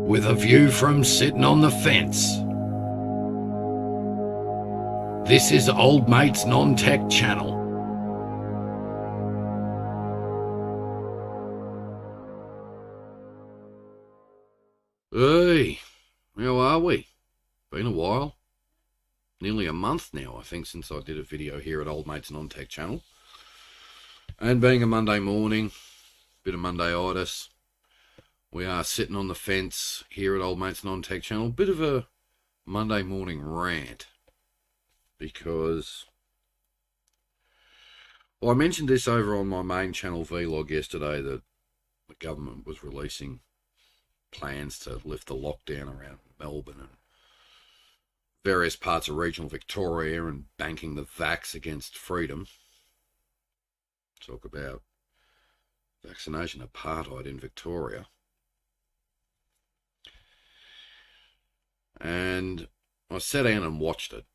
with a view from sitting on the fence. This is Old Mate's Non-Tech channel. Hey, how are we? Been a while. Nearly a month now, I think, since I did a video here at Old Mate's Non-Tech channel. And being a Monday morning, bit of Monday-itis, we are sitting on the fence here at Old Mate's Non-Tech channel. Bit of a Monday morning rant, because, well, I mentioned this over on my main channel vlog yesterday, that the government was releasing plans to lift the lockdown around Melbourne and various parts of regional Victoria, and banking the vax against freedom. Talk about vaccination apartheid in Victoria. And I sat down and watched it,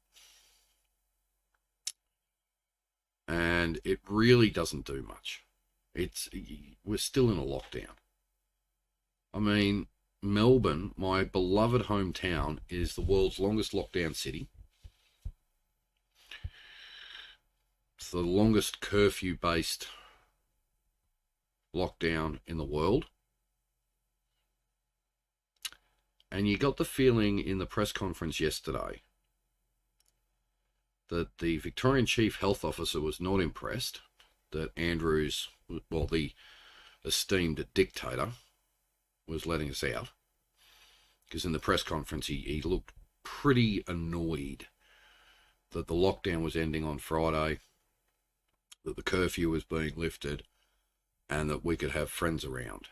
and it really doesn't do much. We're still in a lockdown. I mean, Melbourne, my beloved hometown, is the world's longest lockdown city. It's the longest curfew-based lockdown in the world. And you got the feeling in the press conference yesterday that the Victorian Chief Health Officer was not impressed that Andrews, well, the esteemed dictator, was letting us out. Because in the press conference he looked pretty annoyed that the lockdown was ending on Friday, that the curfew was being lifted, and that we could have friends around.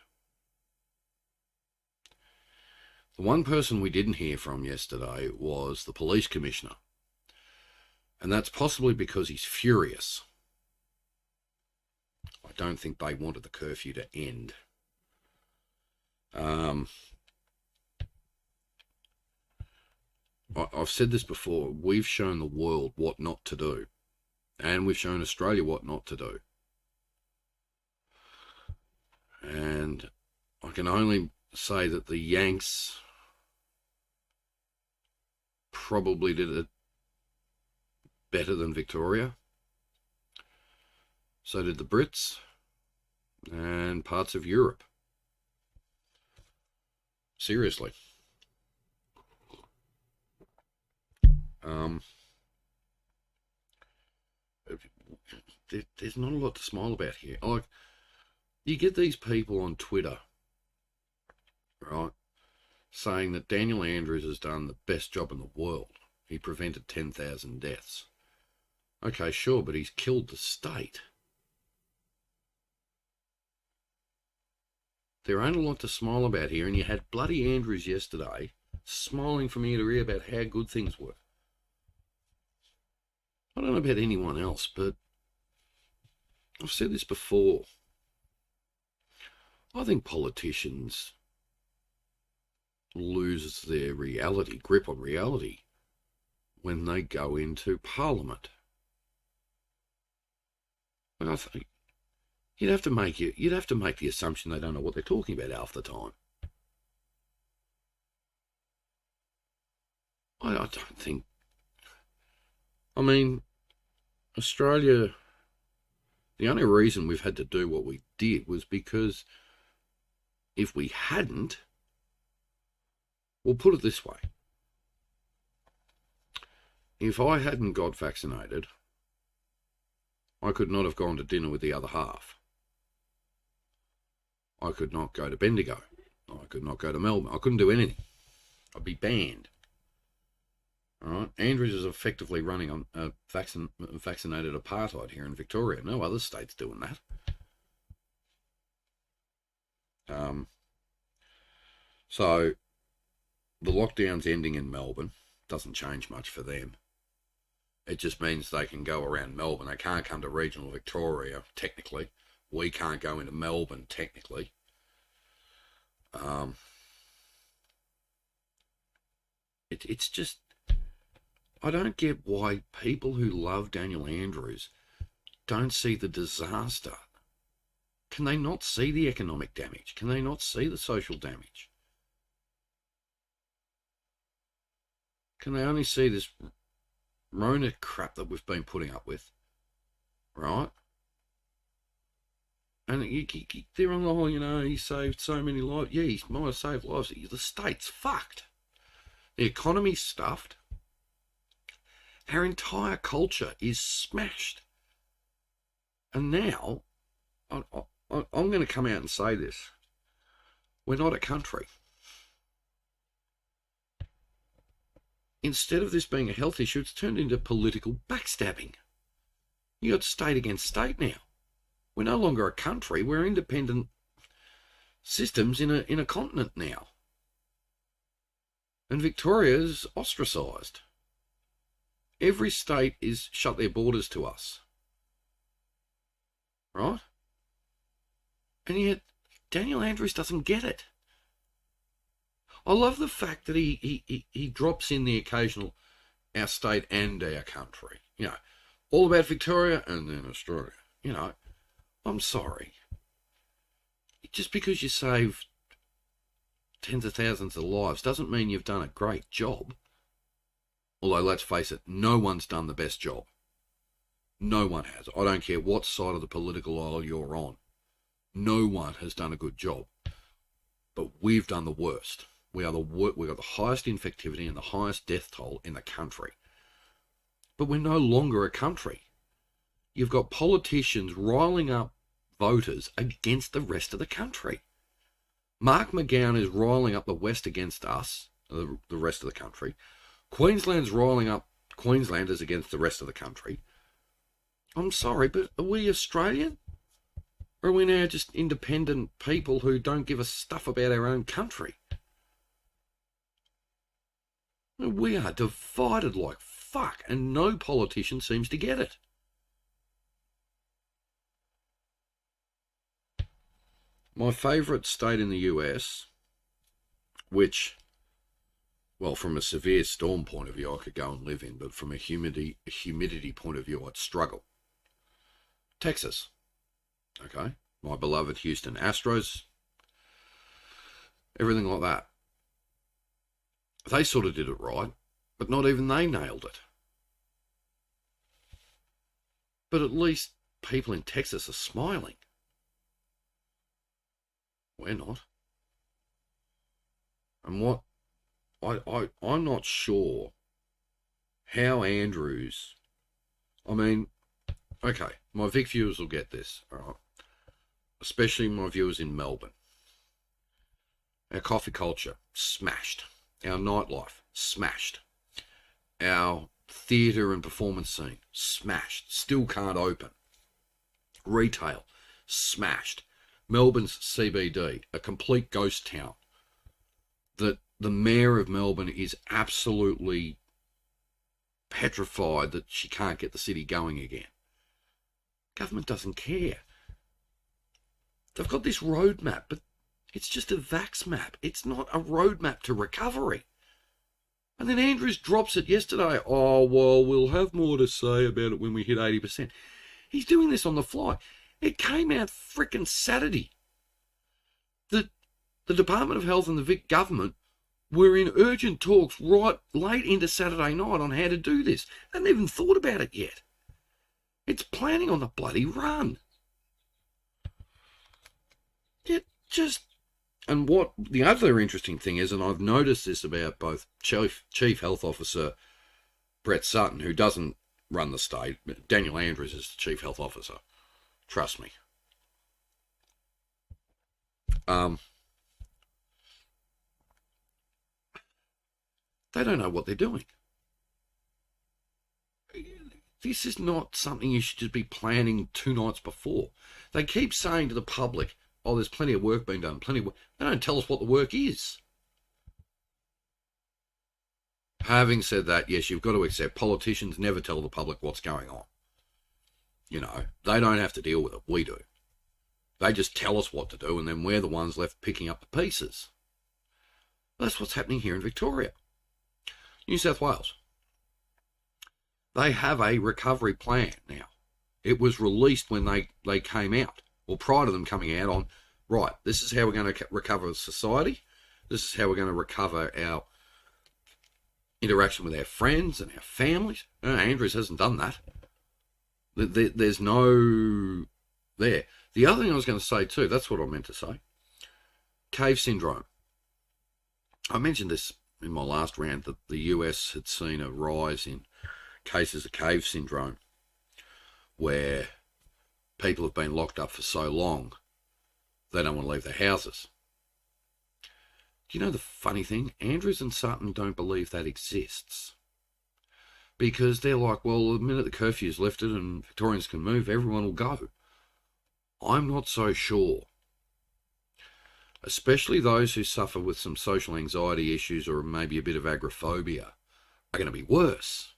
The one person we didn't hear from yesterday was the police commissioner. And that's possibly because he's furious. I don't think they wanted the curfew to end. I've said this before, we've shown the world what not to do. And we've shown Australia what not to do. And I can only say that the Yanks probably did it better than Victoria. So did the Brits and parts of Europe. Seriously. There's not a lot to smile about here. Like, you get these people on Twitter, right, saying that Daniel Andrews has done the best job in the world. He prevented 10,000 deaths. Okay, sure, but he's killed the state. There ain't a lot to smile about here, and you had bloody Andrews yesterday smiling from ear to ear about how good things were. I don't know about anyone else, but I've said this before. I think politicians lose their grip on reality, when they go into Parliament. And I think you'd have to make the assumption they don't know what they're talking about half the time. I don't think. I mean, Australia, the only reason we've had to do what we did was because if we hadn't, we'll put it this way. If I hadn't got vaccinated, I could not have gone to dinner with the other half. I could not go to Bendigo. I could not go to Melbourne. I couldn't do anything. I'd be banned. All right. Andrews is effectively running on vaccinated apartheid here in Victoria. No other state's doing that. So the lockdown's ending in Melbourne. Doesn't change much for them. It just means they can go around Melbourne. They can't come to regional Victoria, technically. We can't go into Melbourne, technically. It's just, I don't get why people who love Daniel Andrews don't see the disaster. Can they not see the economic damage? Can they not see the social damage? Can they only see this Rona crap that we've been putting up with, right? And they're on the whole, he saved so many lives. Yeah, he might have saved lives. The state's fucked. The economy's stuffed. Our entire culture is smashed. And now, I'm going to come out and say this. We're not a country. Instead of this being a health issue, it's turned into political backstabbing. You got state against state now. We're no longer a country. We're independent systems in a continent now. And Victoria's ostracised. Every state is shut their borders to us. Right? And yet, Daniel Andrews doesn't get it. I love the fact that he drops in the occasional our state and our country. All about Victoria and then Australia. I'm sorry. Just because you save tens of thousands of lives doesn't mean you've done a great job. Although, let's face it, no one's done the best job. No one has. I don't care what side of the political aisle you're on. No one has done a good job. But we've done the worst. We've got the highest infectivity and the highest death toll in the country. But we're no longer a country. You've got politicians riling up voters against the rest of the country. Mark McGowan is riling up the West against us, the rest of the country. Queensland's riling up Queenslanders against the rest of the country. I'm sorry, but are we Australian? Or are we now just independent people who don't give a stuff about our own country? We are divided like fuck, and no politician seems to get it. My favourite state in the US, which, well, from a severe storm point of view, I could go and live in, but from a humidity point of view, I'd struggle. Texas. Okay? My beloved Houston Astros. Everything like that. They sort of did it right, but not even they nailed it. But at least people in Texas are smiling. We're not. And what I'm not sure how Andrews, okay, my Vic viewers will get this, all right? Especially my viewers in Melbourne. Our coffee culture, smashed. Our nightlife, smashed. Our theatre and performance scene, smashed. Still can't open. Retail, smashed. Melbourne's CBD, a complete ghost town. The mayor of Melbourne is absolutely petrified that she can't get the city going again. Government doesn't care. They've got this roadmap, but it's just a vax map. It's not a roadmap to recovery. And then Andrews drops it yesterday. Oh, well, we'll have more to say about it when we hit 80%. He's doing this on the fly. It came out frickin' Saturday. The Department of Health and the Vic government were in urgent talks right late into Saturday night on how to do this. They haven't even thought about it yet. It's planning on the bloody run. And what the other interesting thing is, and I've noticed this about both Chief Health Officer Brett Sutton, who doesn't run the state, Daniel Andrews is the Chief Health Officer. Trust me. They don't know what they're doing. This is not something you should just be planning 2 nights before. They keep saying to the public, oh, there's plenty of work being done, plenty of work. They don't tell us what the work is. Having said that, yes, you've got to accept politicians never tell the public what's going on. They don't have to deal with it. We do. They just tell us what to do, and then we're the ones left picking up the pieces. That's what's happening here in Victoria. New South Wales. They have a recovery plan now. It was released when they came out, or prior to them coming out on, right, this is how we're going to recover society. This is how we're going to recover our interaction with our friends and our families. Andrews hasn't done that. There's no there. The other thing I was going to say too, that's what I meant to say. Cave syndrome. I mentioned this in my last rant that the US had seen a rise in cases of cave syndrome where people have been locked up for so long they don't want to leave their houses. Do you know the funny thing? Andrews and Suttin don't believe that exists. Because they're like, well, the minute the curfew's lifted and Victorians can move, everyone will go. I'm not so sure. Especially those who suffer with some social anxiety issues or maybe a bit of agoraphobia are going to be worse.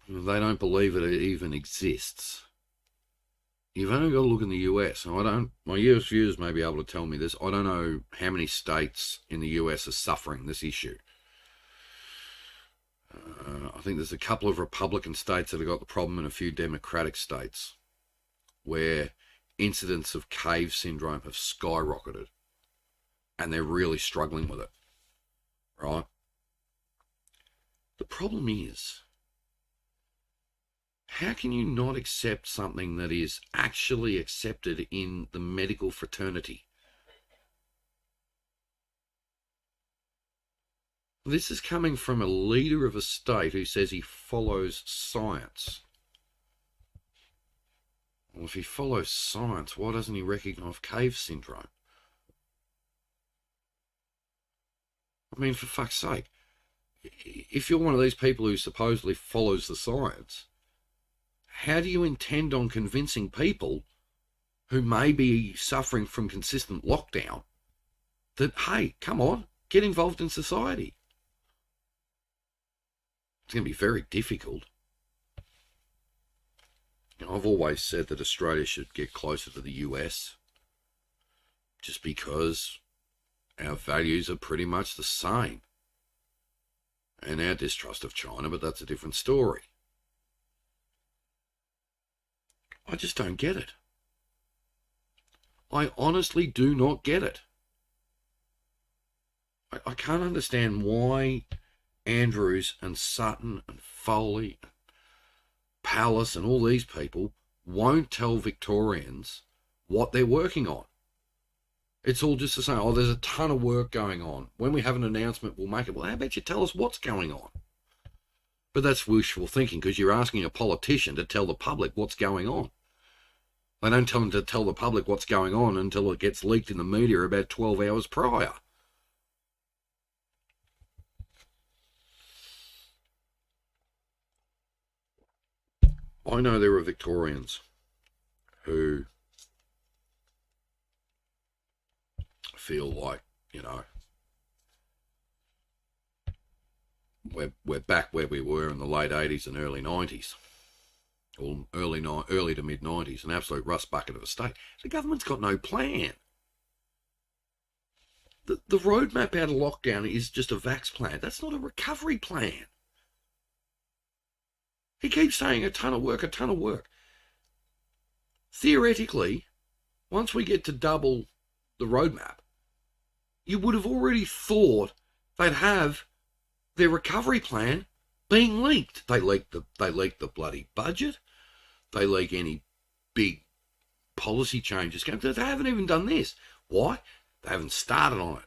They don't believe it even exists. You've only got to look in the US. My US viewers may be able to tell me this. I don't know how many states in the US are suffering this issue. I think there's a couple of Republican states that have got the problem and a few Democratic states where incidents of cave syndrome have skyrocketed and they're really struggling with it, right? The problem is, how can you not accept something that is actually accepted in the medical fraternity? This is coming from a leader of a state who says he follows science. Well, if he follows science, why doesn't he recognise cave syndrome? I mean, for fuck's sake, if you're one of these people who supposedly follows the science, how do you intend on convincing people who may be suffering from consistent lockdown that, hey, come on, get involved in society? It's going to be very difficult. I've always said that Australia should get closer to the US just because our values are pretty much the same. And our distrust of China, but that's a different story. I just don't get it. I honestly do not get it. I can't understand why Andrews and Suttin and Foley, Palace and all these people won't tell Victorians what they're working on. It's all just to say, oh, there's a ton of work going on. When we have an announcement, we'll make it. Well, how about you tell us what's going on? But that's wishful thinking because you're asking a politician to tell the public what's going on. They don't tell them to tell the public what's going on until it gets leaked in the media about 12 hours prior. I know there are Victorians who feel like, we're back where we were in the late 80s and early 90s, or early to mid 90s, an absolute rust bucket of a state. The government's got no plan. The roadmap out of lockdown is just a vax plan. That's not a recovery plan. He keeps saying a ton of work, a ton of work. Theoretically, once we get to double the roadmap, you would have already thought they'd have their recovery plan being leaked. They leaked the bloody budget. They leak any big policy changes. They haven't even done this. Why? They haven't started on it.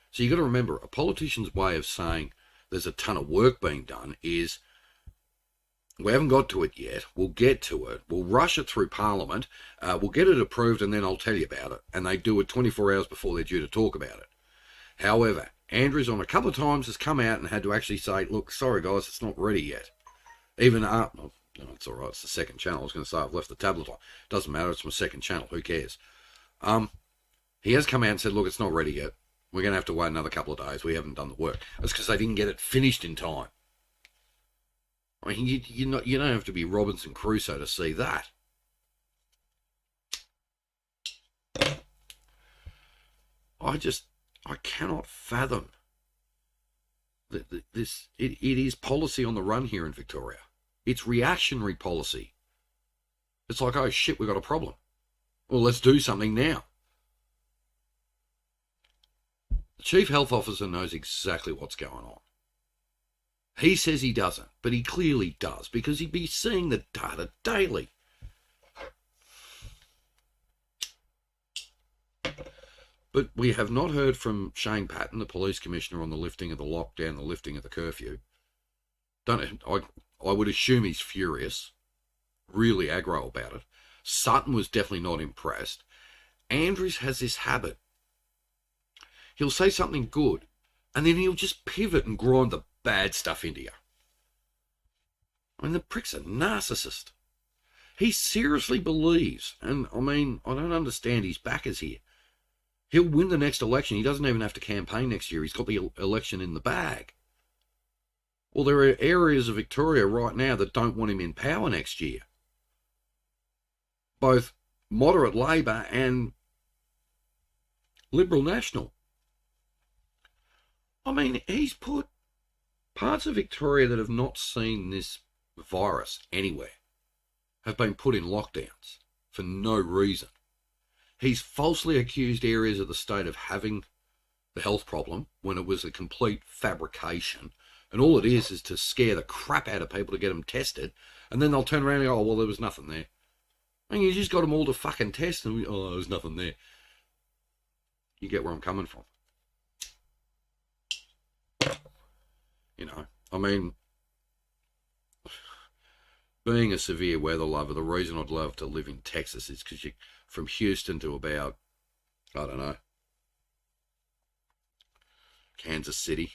So you've got to remember, a politician's way of saying there's a ton of work being done is, we haven't got to it yet. We'll get to it. We'll rush it through Parliament. We'll get it approved and then I'll tell you about it. And they do it 24 hours before they're due to talk about it. However, Andrews on a couple of times has come out and had to actually say, look, sorry guys, it's not ready yet. Even no, it's all right. It's the second channel. I was going to say I've left the tablet on. Doesn't matter. It's my second channel. Who cares? He has come out and said, look, it's not ready yet. We're going to have to wait another couple of days. We haven't done the work. That's because they didn't get it finished in time. I mean, you don't have to be Robinson Crusoe to see that. I cannot fathom that it is policy on the run here in Victoria. It's reactionary policy. It's like, oh shit, we've got a problem. Well, let's do something now. The Chief Health Officer knows exactly what's going on. He says he doesn't, but he clearly does, because he'd be seeing the data daily. But we have not heard from Shane Patton, the police commissioner, on the lifting of the lockdown, the lifting of the curfew. I would assume he's furious, really aggro about it. Sutton was definitely not impressed. Andrews has this habit. He'll say something good, and then he'll just pivot and grind the bad stuff into you. I mean, the prick's a narcissist. He seriously believes, and I mean, I don't understand his backers here. He'll win the next election. He doesn't even have to campaign next year. He's got the election in the bag. Well, there are areas of Victoria right now that don't want him in power next year. Both moderate Labor and Liberal National. I mean, he's put parts of Victoria that have not seen this virus anywhere, have been put in lockdowns for no reason. He's falsely accused areas of the state of having the health problem when it was a complete fabrication. And all it is to scare the crap out of people to get them tested. And then they'll turn around and go, oh, well, there was nothing there. I mean, you just got them all to fucking test and, oh, there was nothing there. You get where I'm coming from. You know, I mean, being a severe weather lover, the reason I'd love to live in Texas is because you, from Houston to about, I don't know, Kansas City,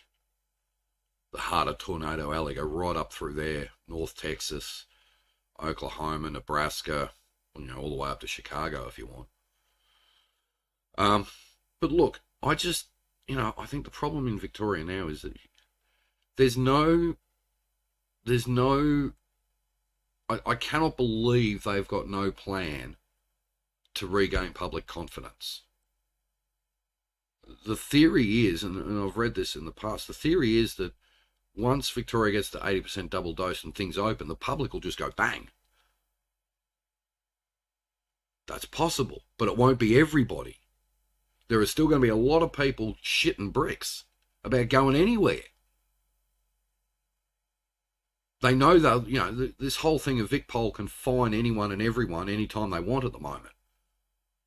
the heart of Tornado Alley, go right up through there, North Texas, Oklahoma, Nebraska, you know, all the way up to Chicago if you want. But look, I just, you know, I think the problem in Victoria now is that there's no, I cannot believe they've got no plan to regain public confidence. The theory is, and I've read this in the past, the theory is that once Victoria gets to 80% double dose and things open, the public will just go bang. That's possible, but it won't be everybody. There are still going to be a lot of people shitting bricks about going anywhere. They know that, you know, this whole thing of VicPol can fine anyone and everyone anytime they want at the moment.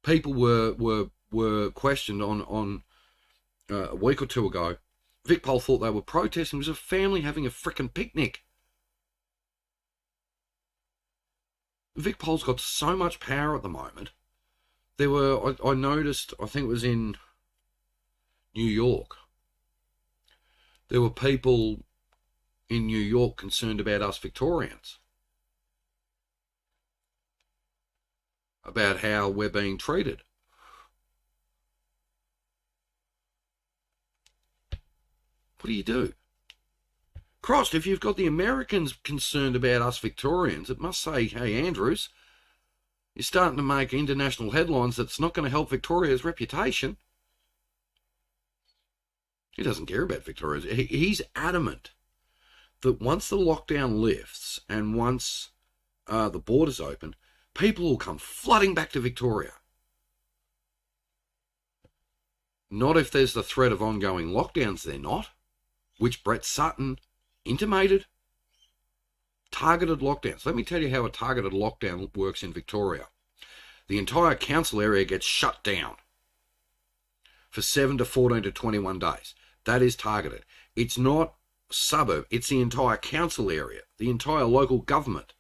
People were questioned on a week or two ago. VicPol thought they were protesting. It was a family having a frickin' picnic. VicPol's got so much power at the moment. There were, I noticed, I think it was in New York, there were people in New York concerned about us Victorians, about how we're being treated. What do you do? Christ, if you've got the Americans concerned about us Victorians, it must say, hey, Andrews, you're starting to make international headlines that's not going to help Victoria's reputation. He doesn't care about Victoria. He's adamant that once the lockdown lifts and once the borders open, people will come flooding back to Victoria. Not if there's the threat of ongoing lockdowns, they're not, which Brett Sutton intimated. Targeted lockdowns. Let me tell you how a targeted lockdown works in Victoria. The entire council area gets shut down for 7 to 14 to 21 days. That is targeted. It's not a suburb. It's the entire council area, the entire local government.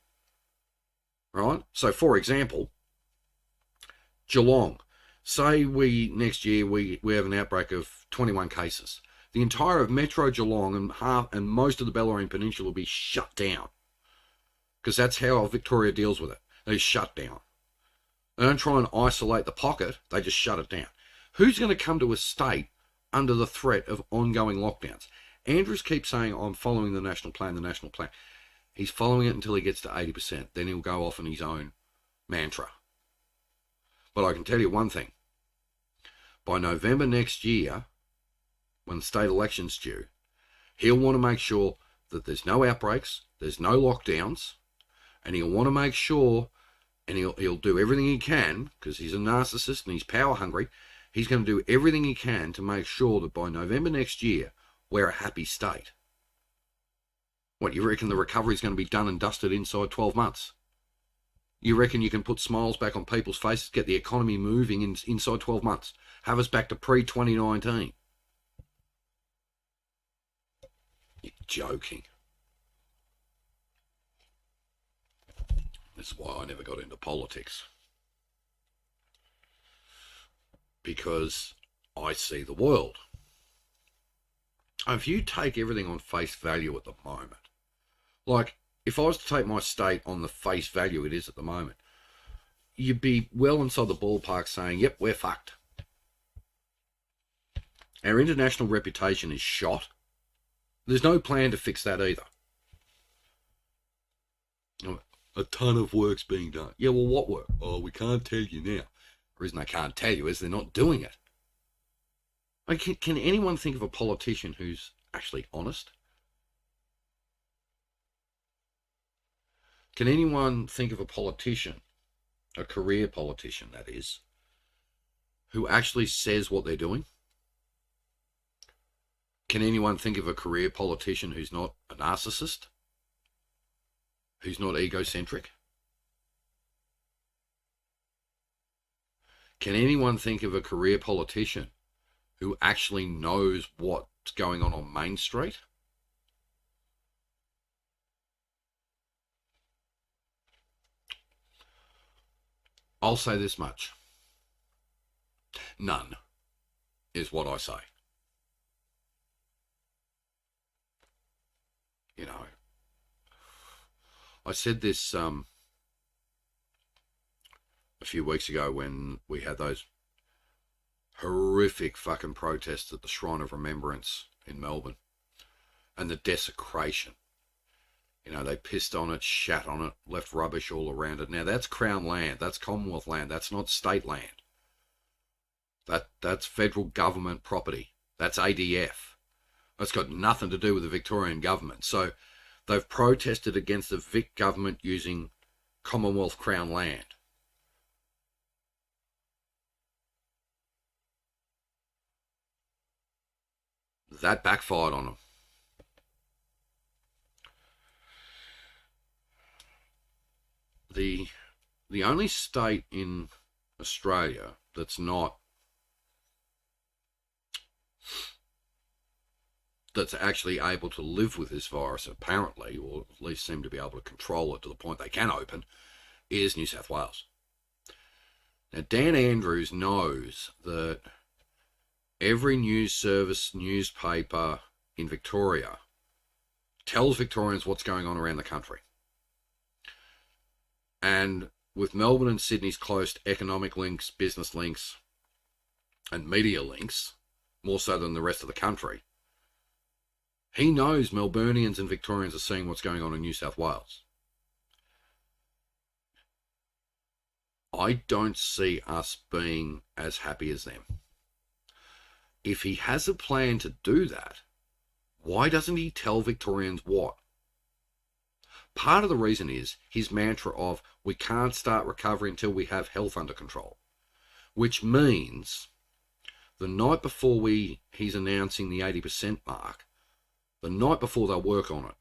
Right? So, for example, Geelong. Say next year we have an outbreak of 21 cases. The entire of Metro Geelong and most of the Bellarine Peninsula will be shut down. Because that's how Victoria deals with it. They shut down. They don't try and isolate the pocket. They just shut it down. Who's going to come to a state under the threat of ongoing lockdowns? Andrews keeps saying, I'm following the national plan, the national plan. He's following it until he gets to 80%. Then he'll go off on his own mantra. But I can tell you one thing. By November next year, when the state election's due, he'll want to make sure that there's no outbreaks, there's no lockdowns, and he'll want to make sure, and he'll do everything he can, because he's a narcissist and he's power hungry, He's going to do everything he can to make sure that by November next year, we're a happy state. What, you reckon the recovery's going to be done and dusted inside 12 months? You reckon you can put smiles back on people's faces, get the economy moving inside 12 months, have us back to pre-2019? You're joking. That's why I never got into politics. Because I see the world. If you take everything on face value at the moment, like if I was to take my state on the face value it is at the moment, you'd be well inside the ballpark saying, yep, we're fucked. Our international reputation is shot. There's no plan to fix that either. A ton of work's being done. Yeah, well, what work? Oh, we can't tell you now. The reason I can't tell you is they're not doing it. Like, can anyone think of a politician who's actually honest? Can anyone think of a politician, a career politician that is, who actually says what they're doing? Can anyone think of a career politician who's not a narcissist? Who's not egocentric? Can anyone think of a career politician who actually knows what's going on Main Street? I'll say this much. None is what I say. You know, I said this a few weeks ago when we had those horrific fucking protests at the Shrine of Remembrance in Melbourne and the desecration. You know, they pissed on it, shat on it, left rubbish all around it. Now, that's Crown land. That's Commonwealth land. That's not state land. That's federal government property. That's ADF. That's got nothing to do with the Victorian government. So they've protested against the Vic government using Commonwealth Crown land. That backfired on them. The only state in Australia that's actually able to live with this virus, apparently, or at least seem to be able to control it to the point they can open, is New South Wales. Now, Dan Andrews knows that every news service, newspaper in Victoria tells Victorians what's going on around the country. And with Melbourne and Sydney's close economic links, business links, and media links, more so than the rest of the country, he knows Melburnians and Victorians are seeing what's going on in New South Wales. I don't see us being as happy as them. If he has a plan to do that, why doesn't he tell Victorians what? Part of the reason is his mantra of, we can't start recovery until we have health under control, which means the night before he's announcing the 80% mark, the night before they'll work on it.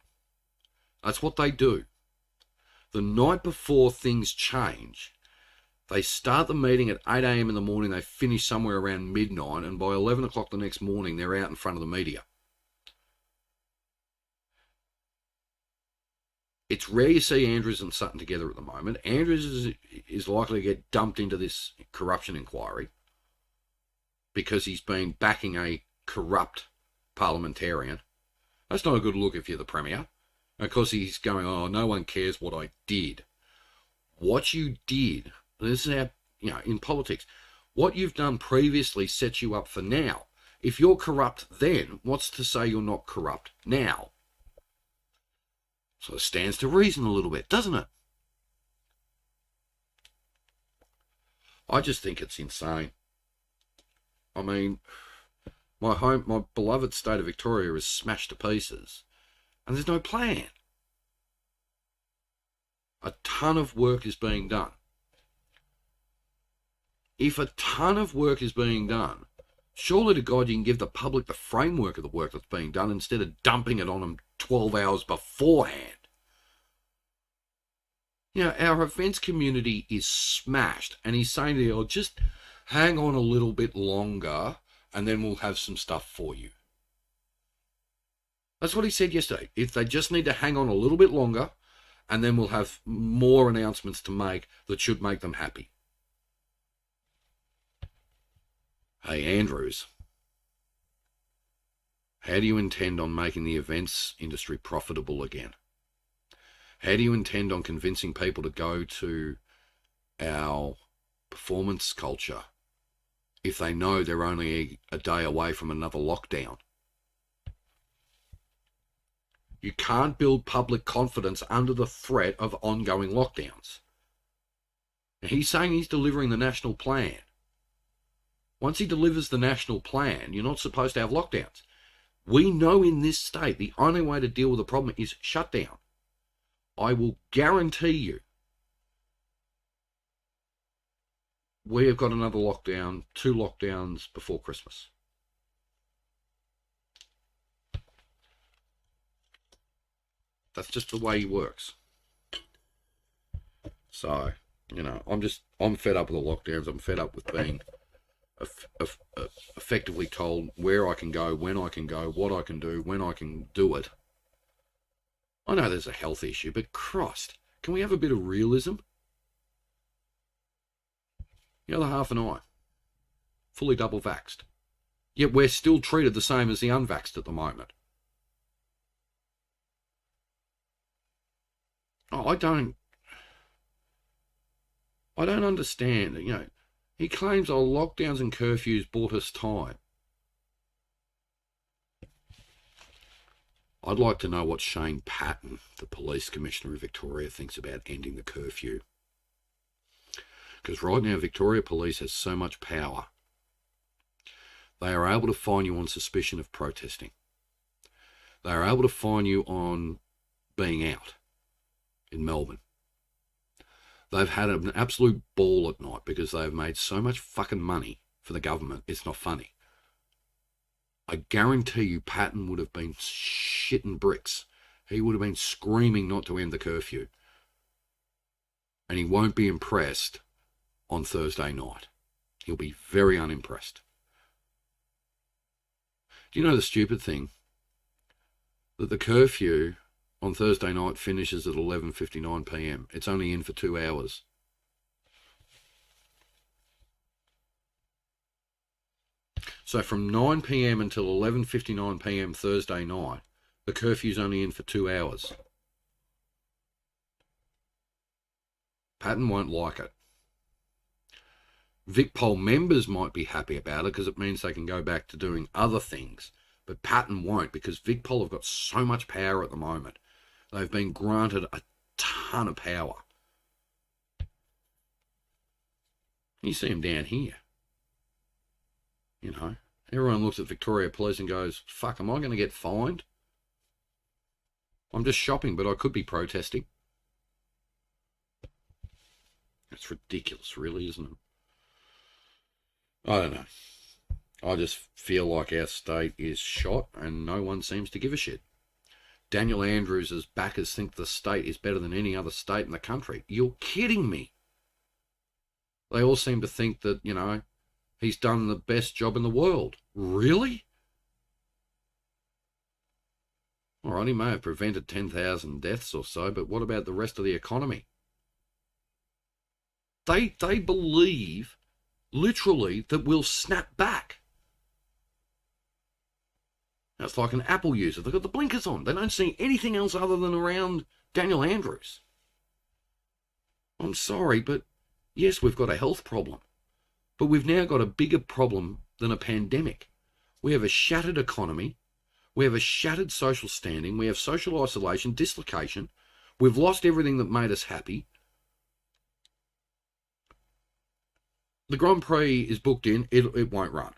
That's what they do. The night before things change, they start the meeting at 8 a.m. in the morning, they finish somewhere around midnight, and by 11 o'clock the next morning, they're out in front of the media. It's rare you see Andrews and Sutton together at the moment. Andrews is likely to get dumped into this corruption inquiry because he's been backing a corrupt parliamentarian. That's not a good look if you're the Premier. Of course, he's going, oh, no one cares what I did. What you did, this is how, in politics, what you've done previously sets you up for now. If you're corrupt then, what's to say you're not corrupt now? So it stands to reason a little bit, doesn't it? I just think it's insane. I mean, my beloved state of Victoria is smashed to pieces, and there's no plan. A ton of work is being done. if a ton of work is being done, surely to God you can give the public the framework of the work that's being done instead of dumping it on them 12 hours beforehand. You know, our events community is smashed, and he's saying to you, just hang on a little bit longer and then we'll have some stuff for you. That's what he said yesterday. If they just need to hang on a little bit longer, and then we'll have more announcements to make that should make them happy. Hey, Andrews, how do you intend on making the events industry profitable again? How do you intend on convincing people to go to our performance culture if they know they're only a day away from another lockdown? You can't build public confidence under the threat of ongoing lockdowns. Now, he's saying he's delivering the national plan. Once he delivers the national plan, you're not supposed to have lockdowns. We know in this state the only way to deal with the problem is shut down. I will guarantee you we have got another lockdown, 2 lockdowns before Christmas. That's just the way he works. So, you know, I'm fed up with the lockdowns. I'm fed up with being effectively told where I can go, when I can go, what I can do, when I can do it. I know there's a health issue, but Christ, can we have a bit of realism? The other half and I, fully double vaxxed. Yet we're still treated the same as the unvaxxed at the moment. Oh, I don't understand. You know, he claims our lockdowns and curfews bought us time. I'd like to know what Shane Patton, the Police Commissioner of Victoria, thinks about ending the curfew. Because right now, Victoria Police has so much power. They are able to fine you on suspicion of protesting. They are able to fine you on being out in Melbourne. They've had an absolute ball at night because they've made so much fucking money for the government, it's not funny. I guarantee you Patton would have been shitting bricks. He would have been screaming not to end the curfew. And he won't be impressed on Thursday night. He'll be very unimpressed. Do you know the stupid thing? That the curfew on Thursday night finishes at 11:59 p.m. It's only in for 2 hours. So from 9 p.m. until 11:59 p.m. Thursday night, the curfew's only in for 2 hours. Patton won't like it. VicPol members might be happy about it because it means they can go back to doing other things. But Patton won't, because VicPol have got so much power at the moment. They've been granted a ton of power. You see them down here. You know, everyone looks at Victoria Police and goes, fuck, am I going to get fined? I'm just shopping, but I could be protesting. It's ridiculous, really, isn't it? I don't know. I just feel like our state is shot and no one seems to give a shit. Daniel Andrews' backers think the state is better than any other state in the country. You're kidding me. They all seem to think that, you know, he's done the best job in the world. Really? All right, he may have prevented 10,000 deaths or so, but what about the rest of the economy? They believe, literally, that we'll snap back. That's like an Apple user. They've got the blinkers on. They don't see anything else other than around Daniel Andrews. I'm sorry, but yes, we've got a health problem. But we've now got a bigger problem than a pandemic. We have a shattered economy. We have a shattered social standing. We have social isolation, dislocation. We've lost everything that made us happy. The Grand Prix is booked in. It won't run.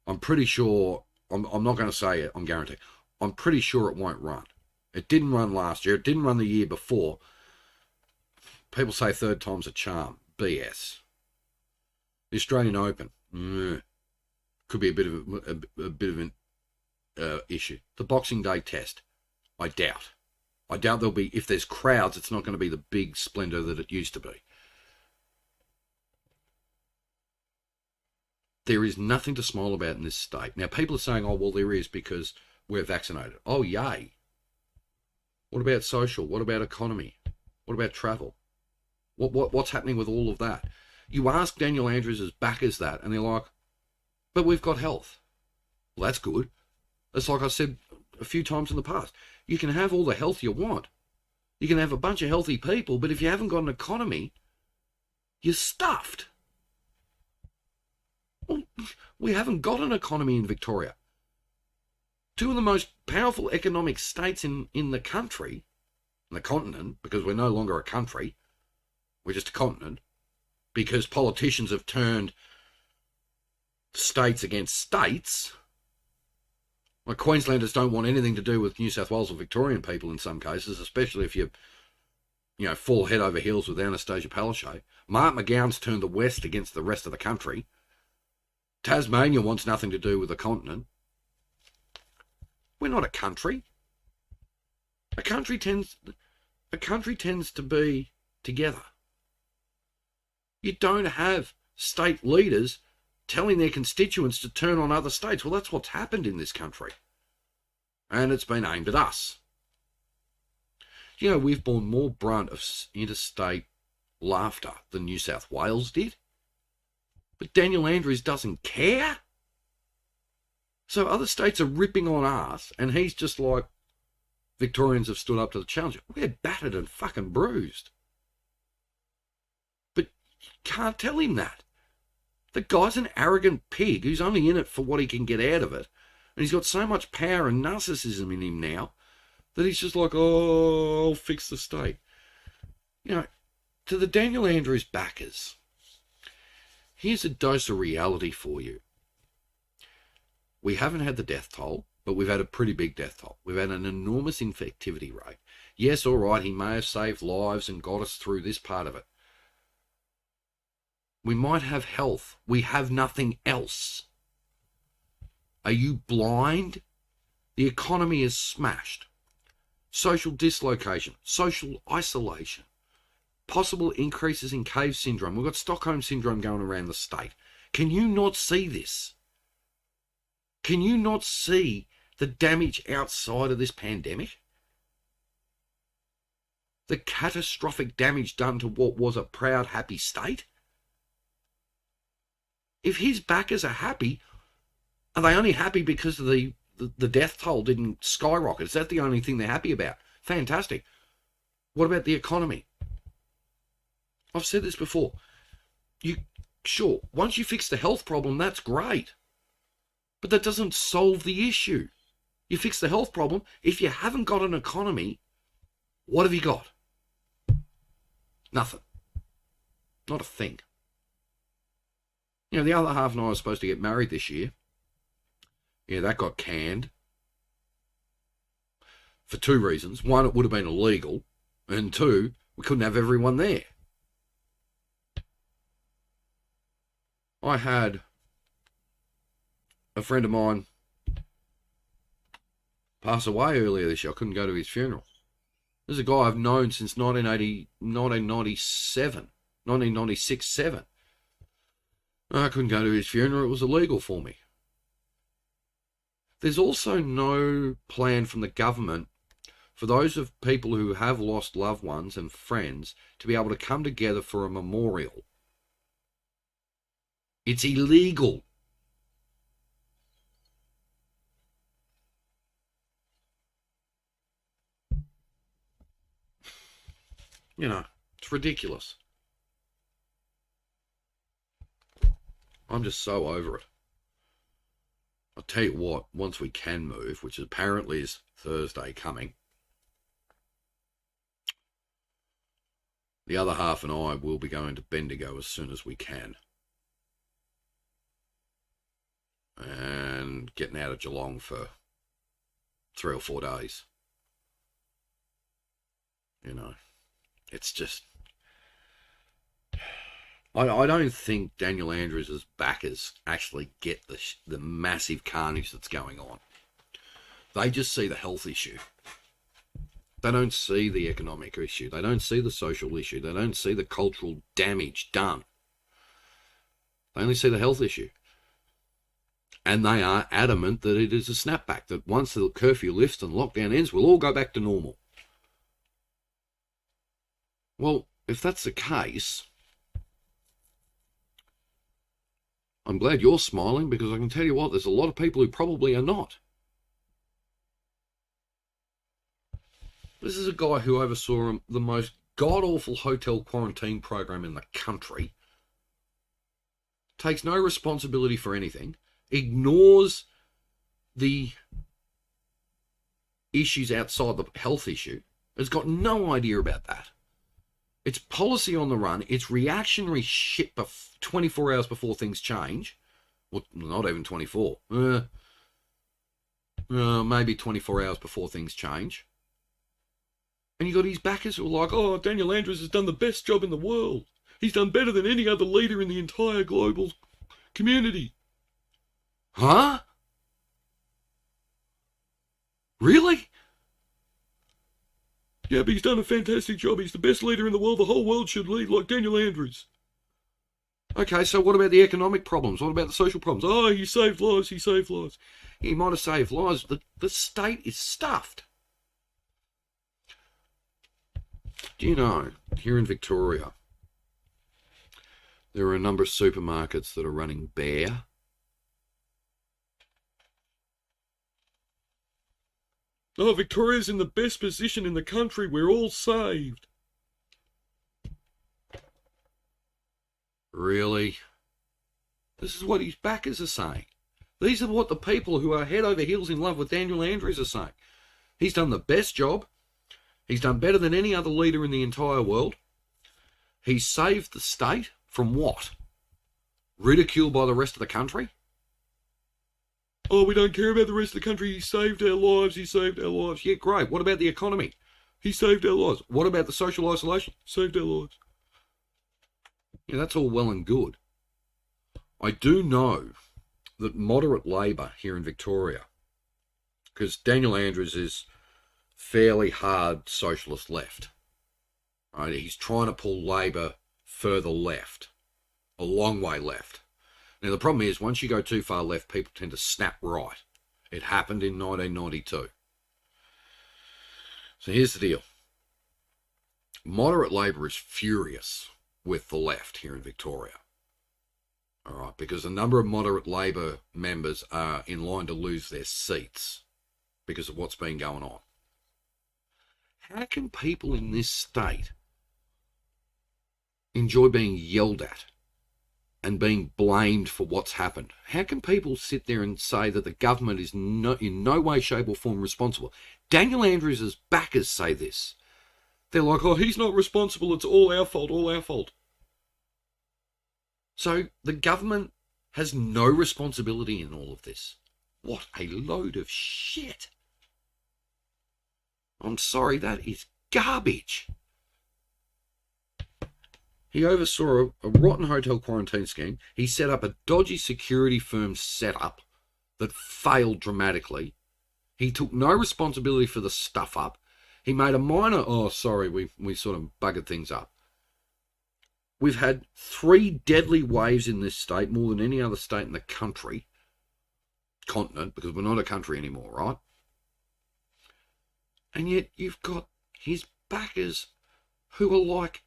I'm pretty sure. I'm not going to say it, I'm guaranteed. I'm pretty sure it won't run. It didn't run last year. It didn't run the year before. People say third time's a charm. BS. The Australian Open could be a bit of an issue. The Boxing Day Test, I doubt. I doubt there'll be, if there's crowds, it's not going to be the big splendour that it used to be. There is nothing to smile about in this state. Now, people are saying, oh, well, there is because we're vaccinated. Oh, yay. What about social? What about economy? What about travel? What's happening with all of that? You ask Daniel Andrews' backers that, and they're like, but we've got health. Well, that's good. It's like I said a few times in the past. You can have all the health you want. You can have a bunch of healthy people, but if you haven't got an economy, you're stuffed. Well, we haven't got an economy in Victoria. Two of the most powerful economic states in the country, in the continent, because we're no longer a country, we're just a continent, because politicians have turned states against states. Like Queenslanders don't want anything to do with New South Wales or Victorian people in some cases, especially if you fall head over heels with Anastasia Palaszczuk. Mark McGowan's turned the West against the rest of the country. Tasmania wants nothing to do with the continent. We're not a country. A country tends to be together. You don't have state leaders telling their constituents to turn on other states. Well, that's what's happened in this country. And it's been aimed at us. We've borne more brunt of interstate laughter than New South Wales did. But Daniel Andrews doesn't care. So other states are ripping on us, and he's just like, Victorians have stood up to the challenge. We're battered and fucking bruised. But you can't tell him that. The guy's an arrogant pig who's only in it for what he can get out of it. And he's got so much power and narcissism in him now that he's just like, oh, I'll fix the state. To the Daniel Andrews backers, here's a dose of reality for you. We haven't had the death toll, but we've had a pretty big death toll. We've had an enormous infectivity rate. Yes, all right, he may have saved lives and got us through this part of it. We might have health. We have nothing else. Are you blind? The economy is smashed. Social dislocation, social isolation, possible increases in cave syndrome. We've got Stockholm syndrome going around the state. Can you not see this? Can you not see the damage outside of this pandemic? The catastrophic damage done to what was a proud, happy state? If his backers are happy, are they only happy because of the death toll didn't skyrocket? Is that the only thing they're happy about? Fantastic. What about the economy? I've said this before. Sure, once you fix the health problem, that's great. But that doesn't solve the issue. You fix the health problem. If you haven't got an economy, what have you got? Nothing. Not a thing. The other half and I were supposed to get married this year. Yeah, that got canned. For two reasons. One, it would have been illegal. And two, we couldn't have everyone there. I had a friend of mine pass away earlier this year. I couldn't go to his funeral. There's a guy I've known since 1996, 7. I couldn't go to his funeral. It was illegal for me. There's also no plan from the government for those of people who have lost loved ones and friends to be able to come together for a memorial. It's illegal. It's ridiculous. I'm just so over it. I'll tell you what, once we can move, which apparently is Thursday coming, the other half and I will be going to Bendigo as soon as we can. And getting out of Geelong for 3 or 4 days. It's just, I don't think Daniel Andrews' backers actually get the massive carnage that's going on. They just see the health issue. They don't see the economic issue. They don't see the social issue. They don't see the cultural damage done. They only see the health issue. And they are adamant that it is a snapback, that once the curfew lifts and lockdown ends, we'll all go back to normal. Well, if that's the case, I'm glad you're smiling, because I can tell you what, there's a lot of people who probably are not. This is a guy who oversaw the most god-awful hotel quarantine program in the country, takes no responsibility for anything, ignores the issues outside the health issue, has got no idea about that. It's policy on the run, it's reactionary shit 24 hours before things change. Well, not even 24. Maybe 24 hours before things change. And you got his backers who are like, oh, Daniel Andrews has done the best job in the world. He's done better than any other leader in the entire global community. Huh? Really? Yeah, but he's done a fantastic job. He's the best leader in the world. The whole world should lead like Daniel Andrews. Okay, so what about the economic problems? What about the social problems? Oh, he saved lives. He saved lives. He might have saved lives. The state is stuffed. Do you know, here in Victoria, there are a number of supermarkets that are running bare. Oh, Victoria's in the best position in the country. We're all saved. Really? This is what his backers are saying. These are what the people who are head over heels in love with Daniel Andrews are saying. He's done the best job. He's done better than any other leader in the entire world. He's saved the state from what? Ridicule by the rest of the country? Oh, we don't care about the rest of the country. He saved our lives. He saved our lives. Yeah, great. What about the economy? He saved our lives. What about the social isolation? Saved our lives. Yeah, that's all well and good. I do know that moderate Labor here in Victoria, because Daniel Andrews is fairly hard socialist left. Right? He's trying to pull Labor further left, a long way left. Now, the problem is, once you go too far left, people tend to snap right. It happened in 1992. So here's the deal. Moderate Labor is furious with the left here in Victoria. All right, because a number of moderate Labor members are in line to lose their seats because of what's been going on. How can people in this state enjoy being yelled at and being blamed for what's happened? How can people sit there and say that the government is in no way, shape or form responsible? Daniel Andrews' backers say this. They're like, oh, he's not responsible. It's all our fault, all our fault. So the government has no responsibility in all of this. What a load of shit. I'm sorry, that is garbage. He oversaw a rotten hotel quarantine scheme. He set up a dodgy security firm setup that failed dramatically. He took no responsibility for the stuff up. He made a minor, oh, sorry, we sort of buggered things up. We've had 3 deadly waves in this state, more than any other state in the country, continent, because we're not a country anymore, right? And yet you've got his backers who are like,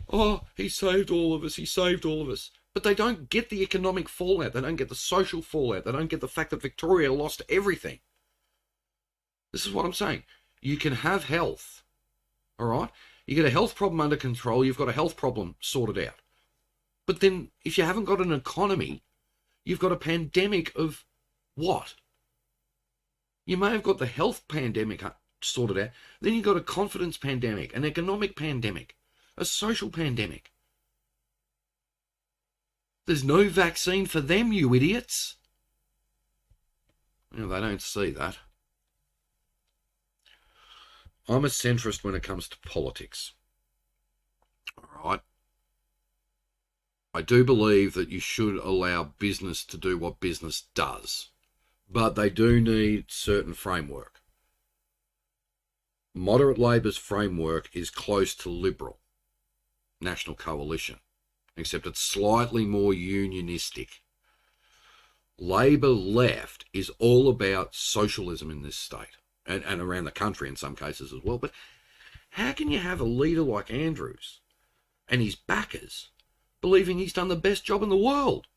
oh, he saved all of us, he saved all of us. But they don't get the economic fallout, they don't get the social fallout, they don't get the fact that Victoria lost everything. This is what I'm saying. You can have health, all right? You get a health problem under control, you've got a health problem sorted out. But then if you haven't got an economy, you've got a pandemic of what? You may have got the health pandemic sorted out, then you've got a confidence pandemic, an economic pandemic, a social pandemic. There's no vaccine for them, you idiots. You know, they don't see that. I'm a centrist when it comes to politics. All right. I do believe that you should allow business to do what business does, but they do need certain framework. Moderate Labor's framework is close to Liberal, National Coalition, except it's slightly more unionistic. Labor left is all about socialism in this state, and around the country in some cases as well. But how can you have a leader like Andrews and his backers believing he's done the best job in the world?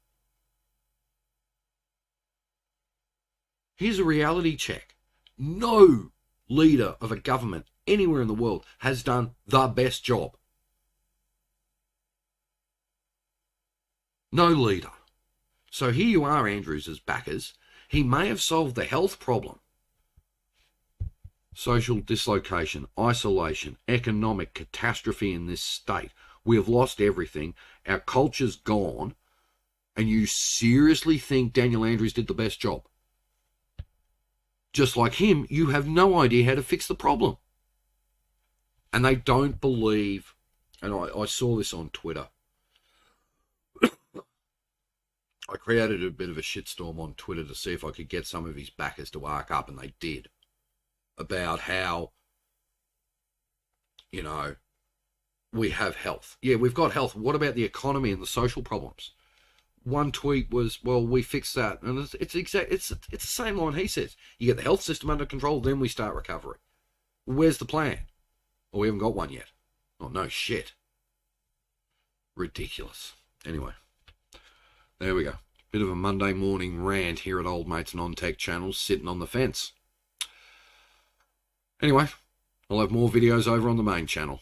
Here's a reality check. No leader of a government anywhere in the world has done the best job. No leader. So here you are, Andrews, as backers. He may have solved the health problem. Social dislocation, isolation, economic catastrophe in this state. We have lost everything. Our culture's gone. And you seriously think Daniel Andrews did the best job? Just like him, you have no idea how to fix the problem. And they don't believe, and I saw this on Twitter. I created a bit of a shitstorm on Twitter to see if I could get some of his backers to arc up, and they did. About how, we have health. Yeah, we've got health. What about the economy and the social problems? One tweet was, well, we fixed that. And it's the same line he says. You get the health system under control, then we start recovery. Where's the plan? Well, we haven't got one yet. Oh, no shit. Ridiculous. Anyway, there we go. Bit of a Monday morning rant here at Old Mates Non-Tech channel, sitting on the fence. Anyway, I'll have more videos over on the main channel.